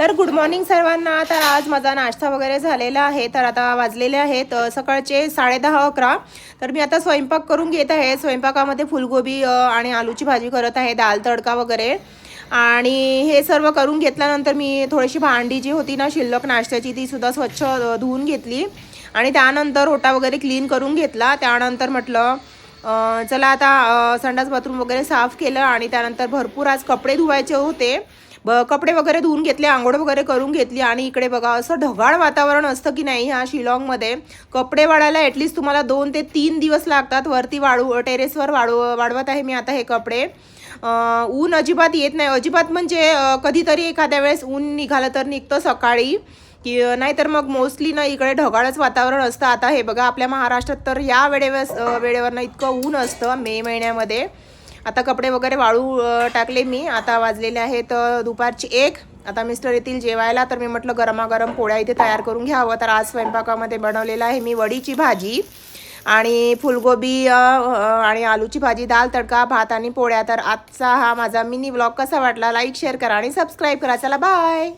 तर good morning सर्वांना। तर आज माझा नाश्ता वगैरे झालेला आहे। तर आता वाजलेले आहेत सकाळचे 10:30-11। तर मी आता स्वयंपाक करून घेत आहे। स्वयंपाकामध्ये फुलगोबी आणि आलूची भाजी करत आहे, दाल तडका वगैरे। आणि हे सर्व करून घेतल्यानंतर मी थोडीशी भांडी जी होती ना शिल्लक नाश्त्याची ती सुद्धा स्वच्छ धुवून घेतली आणि त्यानंतर ओटा वगैरे क्लीन करून घेतला। त्यानंतर म्हटलं चला आता संडास बाथरूम वगैरे साफ केलं आणि त्यानंतर भरपूर आज कपडे धुवायचे होते। कपडे वगैरे धुवून घेतले, आंघोळ वगैरे करून घेतली आणि इकडे बघा असं ढगाळ वातावरण असतं की नाही ह्या शिलाँगमध्ये। कपडे वाळायला ॲटलिस्ट तुम्हाला 2 ते 3 दिवस लागतात। वरती टेरेसवर वाढवत आहे मी आता हे कपडे। ऊन अजिबात येत नाही, अजिबात म्हणजे कधीतरी एखाद्या वेळेस ऊन निघालं तर निघतं सकाळी की नाहीतर मग मोस्टली ना इकडे ढगाळच वातावरण असतं। आता हे बघा आपल्या महाराष्ट्रात तर या वेळेवर ना इतकं ऊन असतं मे महिन्यामध्ये। आता कपडे वगैरे वाळू टाकले मी। आता वाजलेले आहेत दुपारची 1। आता मिस्टर येतील जेवायला, तर मी म्हटलं गरमागरम पोळ्या इथे तयार करून घ्यावं। तर आज स्वयंपाकामध्ये बनवलेलं आहे मी वडीची भाजी आणि फुलगोबी आणि आलूची भाजी, दाल तडका, भात आणि पोळ्या। तर आजचा हा माझा मिनी व्लॉग कसा वाटला लाईक शेअर करा आणि सबस्क्राईब करा। चला बाय।